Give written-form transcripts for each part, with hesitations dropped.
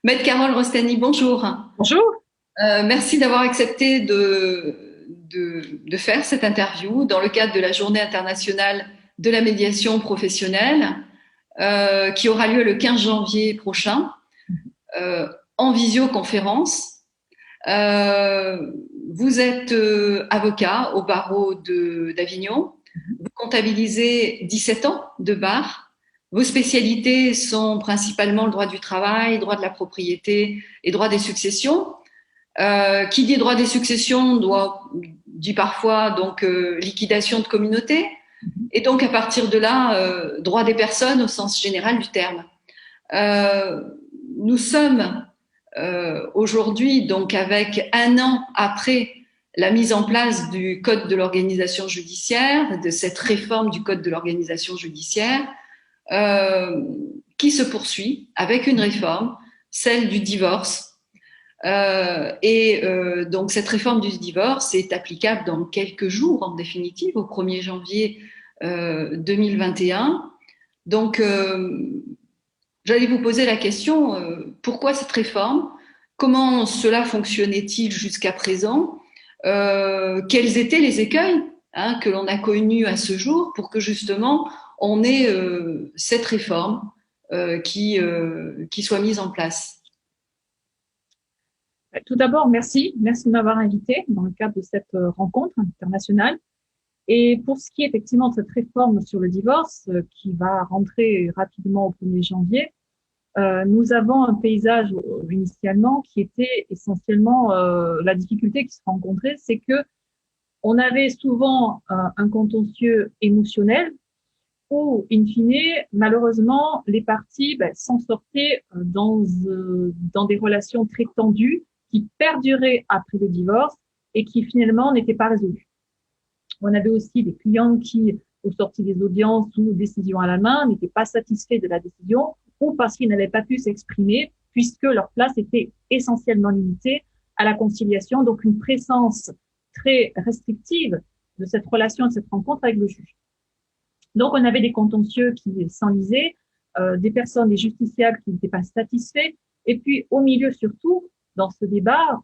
Maître Carole Rostani, bonjour. Bonjour. Merci d'avoir accepté de faire cette interview dans le cadre de la Journée internationale de la médiation professionnelle qui aura lieu le 15 janvier prochain en visioconférence. Euh, Vous êtes avocat au barreau d'Avignon. Vous comptabilisez 17 ans de bar. Vos spécialités sont principalement le droit du travail, droit de la propriété et droit des successions. Qui dit droit des successions dit parfois donc liquidation de communauté et donc à partir de là droit des personnes au sens général du terme. Euh, Nous sommes aujourd'hui donc avec un an après la mise en place du code de l'organisation judiciaire, de cette réforme du code de l'organisation judiciaire euh, qui se poursuit avec une réforme, celle du divorce. Donc cette réforme du divorce est applicable dans quelques jours, en définitive, au 1er janvier 2021. Donc, j'allais vous poser la question, pourquoi cette réforme? Comment cela fonctionnait-il jusqu'à présent? Quels étaient les écueils que l'on a connus à ce jour pour que justement on ait cette réforme qui soit mise en place? Tout d'abord, merci. Merci de m'avoir invité dans le cadre de cette rencontre internationale. Et pour ce qui est effectivement de cette réforme sur le divorce qui va rentrer rapidement au 1er janvier, nous avons un paysage initialement qui était essentiellement la difficulté qui se rencontrait, c'est que on avait souvent un contentieux émotionnel où, in fine, malheureusement, les parties s'en sortaient dans des relations très tendues qui perduraient après le divorce et qui finalement n'étaient pas résolues. On avait aussi des clients qui, au sorti des audiences ou décision à la main, n'étaient pas satisfaits de la décision ou parce qu'ils n'avaient pas pu s'exprimer puisque leur place était essentiellement limitée à la conciliation, donc une présence très restrictive de cette relation, de cette rencontre avec le juge. Donc, on avait des contentieux qui s'enlisaient, des personnes, des justiciables qui n'étaient pas satisfaits, et puis au milieu surtout, dans ce débat,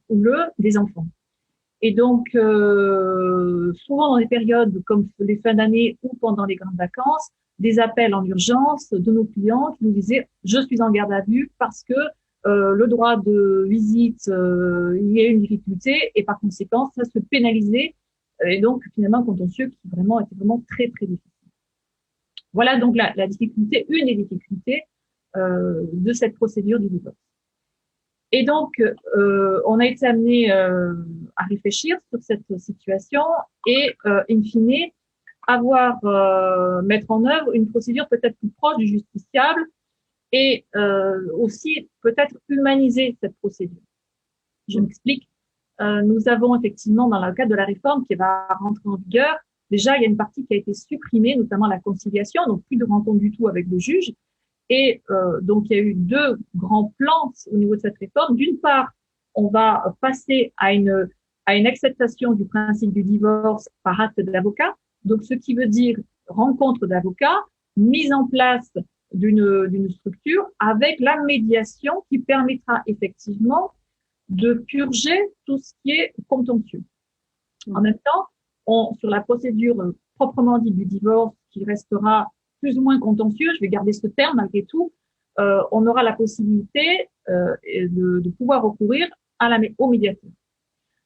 des enfants. Et donc, souvent dans des périodes comme les fins d'année ou pendant les grandes vacances, des appels en urgence de nos clients qui nous disaient « je suis en garde à vue parce que le droit de visite, il y a une difficulté et par conséquent, ça se pénalisait. » Et donc, finalement, un contentieux qui vraiment était vraiment très, très difficile. Voilà donc la difficulté, une des difficultés de cette procédure du divorce. Et donc, on a été amené à réfléchir sur cette situation et, in fine, mettre en œuvre une procédure peut-être plus proche du justiciable et aussi peut-être humaniser cette procédure. Je m'explique. Nous avons effectivement, dans le cadre de la réforme qui va rentrer en vigueur, déjà, il y a une partie qui a été supprimée, notamment la conciliation, donc plus de rencontre du tout avec le juge. Et donc, il y a eu deux grands plans au niveau de cette réforme. D'une part, on va passer à une acceptation du principe du divorce par acte d'avocat, donc ce qui veut dire rencontre d'avocats, mise en place d'une structure avec la médiation qui permettra effectivement de purger tout ce qui est contentieux. En même temps, sur la procédure proprement dite du divorce, qui restera plus ou moins contentieux, je vais garder ce terme malgré tout, on aura la possibilité de pouvoir recourir au médiateur.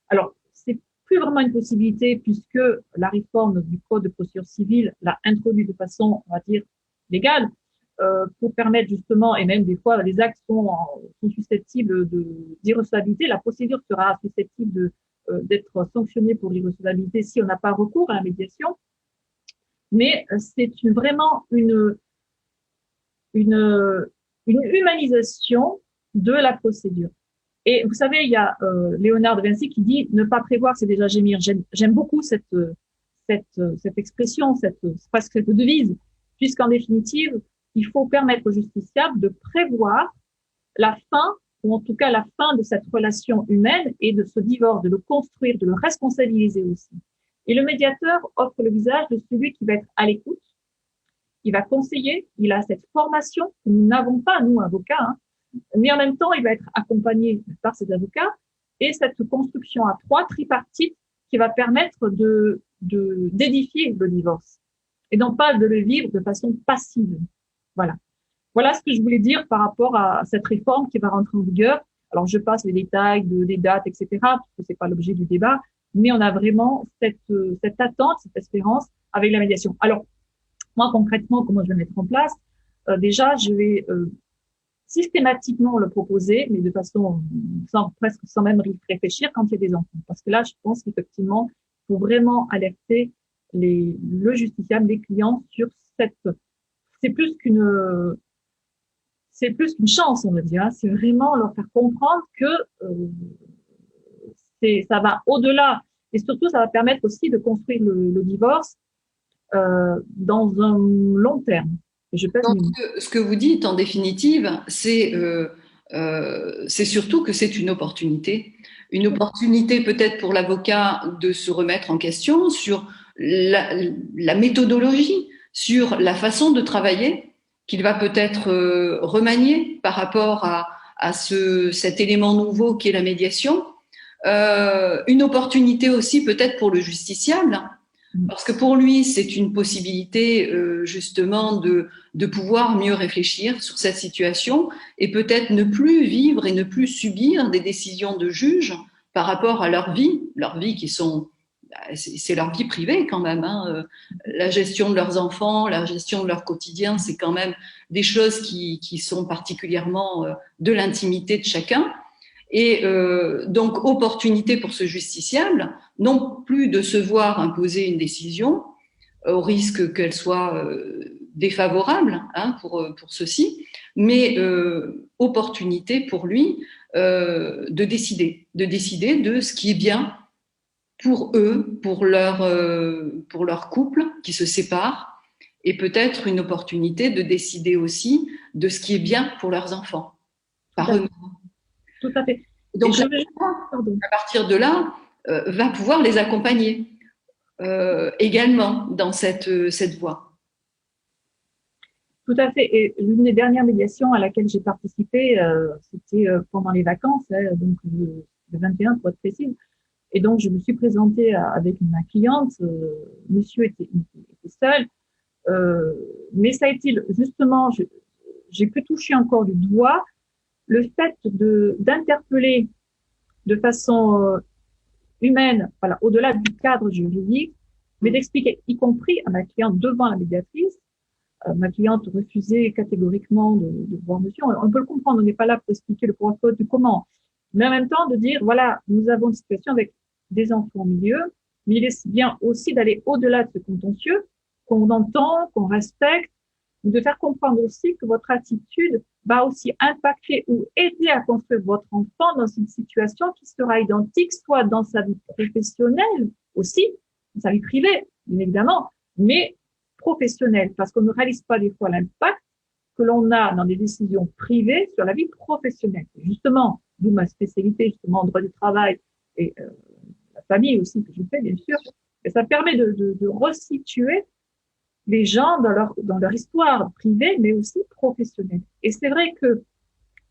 Alors, c'est plus vraiment une possibilité puisque la réforme du Code de procédure civile l'a introduit de façon, on va dire, légale, pour permettre justement, et même des fois, les actes sont susceptibles d'irrecevabilité. La procédure sera susceptible d'être sanctionnée pour l'irrecevabilité si on n'a pas recours à la médiation. Mais c'est vraiment une humanisation de la procédure. Et vous savez, il y a Léonard de Vinci qui dit ne pas prévoir, c'est déjà gémir. J'aime beaucoup cette expression, presque cette devise, puisqu'en définitive, il faut permettre aux justiciables de prévoir la fin, ou en tout cas la fin de cette relation humaine et de ce divorce, de le construire, de le responsabiliser aussi. Et le médiateur offre le visage de celui qui va être à l'écoute, il va conseiller, il a cette formation que nous n'avons pas, nous, avocats, mais en même temps, il va être accompagné par ses avocats et cette construction à trois, tripartite, qui va permettre d'édifier le divorce et non pas de le vivre de façon passive. Voilà. Voilà ce que je voulais dire par rapport à cette réforme qui va rentrer en vigueur. Alors, je passe les détails des dates, etc., parce que c'est pas l'objet du débat, mais on a vraiment cette attente, cette espérance avec la médiation. Alors, moi, concrètement, comment je vais mettre en place? Déjà, je vais systématiquement le proposer, mais de façon presque sans même réfléchir quand il y a des enfants. Parce que là, je pense qu'effectivement, il faut vraiment alerter le justiciable, les clients sur c'est plus qu'une chance, on va dire. Hein. C'est vraiment leur faire comprendre que ça va au-delà. Et surtout, ça va permettre aussi de construire le divorce dans un long terme. Et je pèse Donc, ce que vous dites, en définitive, c'est surtout que c'est une opportunité. Une opportunité peut-être pour l'avocat de se remettre en question sur la méthodologie, sur la façon de travailler qu'il va peut-être remanier par rapport à cet élément nouveau qui est la médiation. Une opportunité aussi peut-être pour le justiciable, parce que pour lui, c'est une possibilité justement de pouvoir mieux réfléchir sur cette situation et peut-être ne plus vivre et ne plus subir des décisions de juge par rapport à leur vie qui sont, c'est leur vie privée quand même. Hein. La gestion de leurs enfants, la gestion de leur quotidien, c'est quand même des choses qui sont particulièrement de l'intimité de chacun. Et donc, opportunité pour ce justiciable, non plus de se voir imposer une décision, au risque qu'elle soit défavorable hein, pour ceci, mais opportunité pour lui de décider de ce qui est bien pour eux, pour leur couple qui se sépare, et peut-être une opportunité de décider aussi de ce qui est bien pour leurs enfants, par eux-mêmes. Tout à fait. Donc, à partir de là, va pouvoir les accompagner également dans cette voie. Tout à fait. Et l'une des dernières médiations à laquelle j'ai participé, c'était pendant les vacances, hein, donc le 21 pour être précise. Et donc, je me suis présentée avec ma cliente. Monsieur était seul. Mais ça a été justement, j'ai pu toucher encore du doigt le fait d'interpeller de façon humaine, voilà, au-delà du cadre juridique, mais d'expliquer, y compris à ma cliente devant la médiatrice. Ma cliente refusait catégoriquement de voir monsieur. On peut le comprendre, on n'est pas là pour expliquer le pourquoi du comment. Mais en même temps, de dire, voilà, nous avons une situation avec des enfants au milieu, mais il est bien aussi d'aller au-delà de ce contentieux, qu'on entend, qu'on respecte, de faire comprendre aussi que votre attitude va aussi impacter ou aider à construire votre enfant dans une situation qui sera identique, soit dans sa vie professionnelle aussi, dans sa vie privée, bien évidemment, mais professionnelle, parce qu'on ne réalise pas des fois l'impact que l'on a dans des décisions privées sur la vie professionnelle. Et justement, d'où ma spécialité, justement, en droit du travail et la famille aussi que je fais, bien sûr, et ça permet de resituer les gens dans leur histoire privée, mais aussi professionnelle. Et c'est vrai que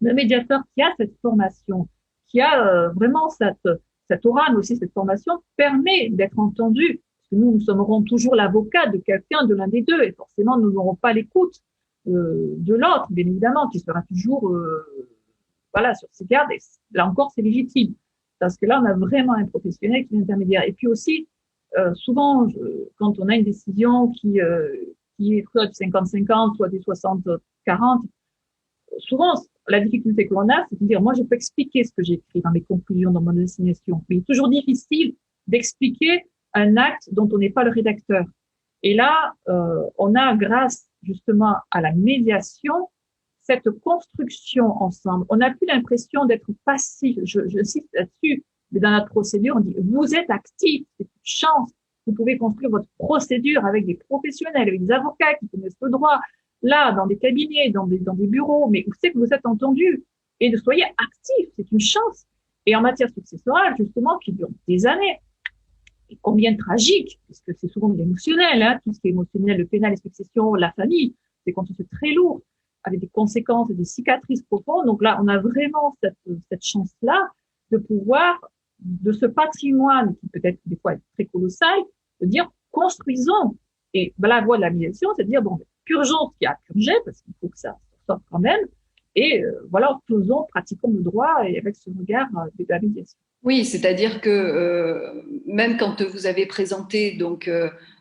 le médiateur qui a cette formation, qui a vraiment cette aura, mais aussi cette formation, permet d'être entendu. Parce que nous serons toujours l'avocat de quelqu'un, de l'un des deux, et forcément, nous n'aurons pas l'écoute de l'autre, bien évidemment, qui sera toujours voilà, sur ses gardes. Et là encore, c'est légitime. Parce que là, on a vraiment un professionnel qui est intermédiaire. Et puis aussi, souvent, quand on a une décision qui est soit du 50-50, soit du 60-40, souvent, la difficulté que l'on a, c'est de dire, moi, je peux expliquer ce que j'ai écrit dans mes conclusions, dans mon assignation. Mais il est toujours difficile d'expliquer un acte dont on n'est pas le rédacteur. Et là, on a, grâce justement à la médiation, cette construction ensemble. On n'a plus l'impression d'être passif. J'insiste là-dessus. Mais dans notre procédure, on dit, vous êtes actif, c'est une chance. Vous pouvez construire votre procédure avec des professionnels, avec des avocats qui connaissent le droit, là, dans des cabinets, dans des bureaux, mais vous savez que vous êtes entendu. Et de soyez actif, c'est une chance. Et en matière successorale, justement, qui dure des années, et combien tragique, puisque c'est souvent émotionnel, hein, tout ce qui est émotionnel, le pénal, les successions, la famille, c'est quand c'est très lourd. avec des conséquences et des cicatrices profondes. Donc là, on a vraiment cette chance-là de pouvoir, de ce patrimoine qui peut-être des fois est très colossal, de dire construisons. Et ben, la voie de la médiation, c'est de dire bon, purgeons ce qu'il y a à purger parce qu'il faut que ça sorte quand même. Et voilà, faisons, pratiquons le droit et avec ce regard de la médiation. Oui, c'est-à-dire que même quand vous avez présenté donc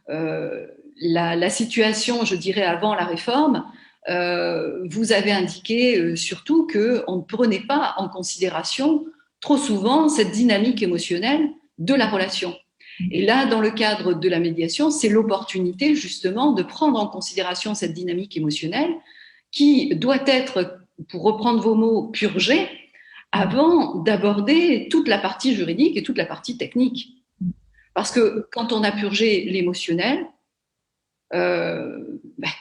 la situation, je dirais avant la réforme, vous avez indiqué surtout que on ne prenait pas en considération trop souvent cette dynamique émotionnelle de la relation. Et là, dans le cadre de la médiation, c'est l'opportunité justement de prendre en considération cette dynamique émotionnelle qui doit être, pour reprendre vos mots, purgée avant d'aborder toute la partie juridique et toute la partie technique. Parce que quand on a purgé l'émotionnel,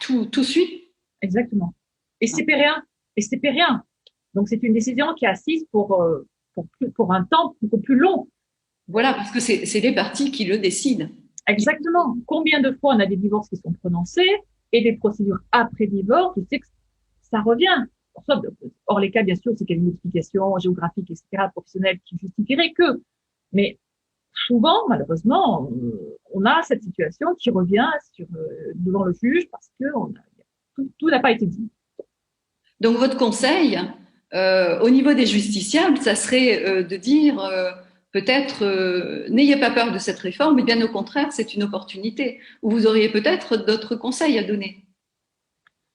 tout suit. Exactement. Et c'est rien. Et c'est rien. Donc c'est une décision qui est assise pour un temps beaucoup plus long. Voilà, parce que c'est les parties qui le décident. Exactement. Combien de fois on a des divorces qui sont prononcés et des procédures après divorce, tu sais que ça revient. Or, les cas, bien sûr, c'est qu'il y a une modification géographique, etc., professionnelle qui justifierait que. Mais souvent, malheureusement, on a cette situation qui revient devant le juge parce que tout n'a pas été dit. Donc, votre conseil, au niveau des justiciables, ça serait de dire peut-être n'ayez pas peur de cette réforme, mais bien au contraire, c'est une opportunité. Ou vous auriez peut-être d'autres conseils à donner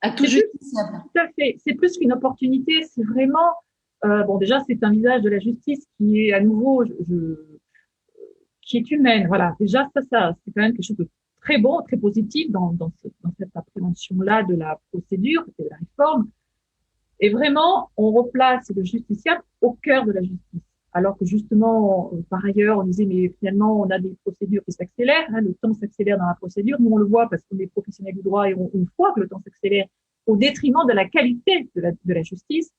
à tout justiciable. Tout à fait. C'est plus qu'une opportunité, c'est vraiment bon, déjà, c'est un visage de la justice qui est à nouveau qui est humaine. Voilà. Déjà, ça, c'est quand même quelque chose de très bon, très positif dans cette appréhension-là de la procédure, de la réforme. Et vraiment, on replace le justiciable au cœur de la justice. Alors que justement, par ailleurs, on disait, mais finalement, on a des procédures qui s'accélèrent, le temps s'accélère dans la procédure. Nous, on le voit parce qu'on est professionnels du droit et on voit que le temps s'accélère au détriment de la qualité de la justice.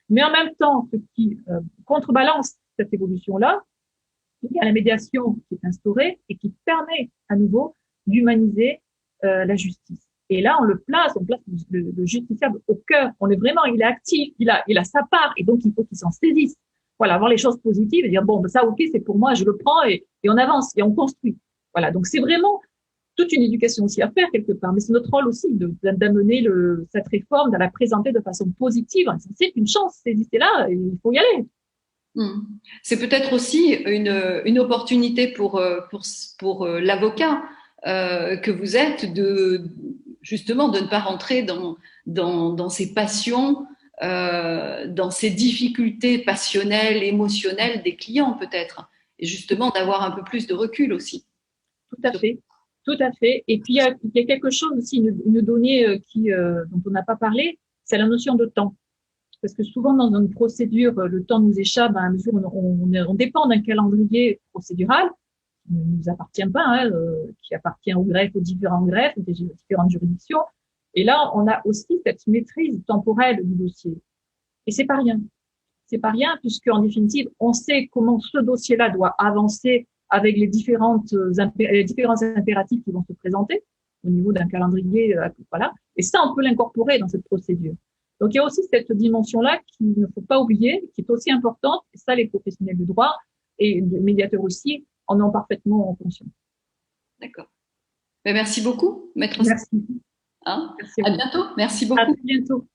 Mais en même temps, ce qui contrebalance cette évolution-là, il y a la médiation qui est instaurée et qui permet à nouveau d'humaniser la justice. Et là, on place le justiciable au cœur. Il est actif, il a sa part, et donc il faut qu'il s'en saisisse. Voilà, avoir les choses positives et dire bon, ça, ok, c'est pour moi, je le prends et on avance et on construit. Voilà, donc c'est vraiment toute une éducation aussi à faire quelque part, mais c'est notre rôle aussi d'amener cette réforme, de la présenter de façon positive. C'est une chance, c'est là, et il faut y aller. C'est peut-être aussi une opportunité pour l'avocat que vous êtes justement de ne pas rentrer dans ces passions, dans ces difficultés passionnelles, émotionnelles des clients peut-être, et justement d'avoir un peu plus de recul aussi. Tout à fait. Tout à fait. Et puis, il y a quelque chose aussi, une donnée dont on n'a pas parlé, c'est la notion de temps. Parce que souvent, dans une procédure, le temps nous échappe à mesure où on dépend d'un calendrier procédural qui ne nous appartient pas, qui appartient aux greffes, aux différents greffes, aux différentes juridictions. Et là, on a aussi cette maîtrise temporelle du dossier. Et c'est pas rien. C'est pas rien, puisque en définitive, on sait comment ce dossier-là doit avancer avec les différents impératifs qui vont se présenter au niveau d'un calendrier, voilà. Et ça, on peut l'incorporer dans cette procédure. Donc, il y a aussi cette dimension-là qu'il ne faut pas oublier, qui est aussi importante. Et ça, les professionnels du droit et les médiateurs aussi en ont parfaitement conscience. D'accord. Merci beaucoup, maître. Merci. À bientôt. Merci beaucoup. À bientôt.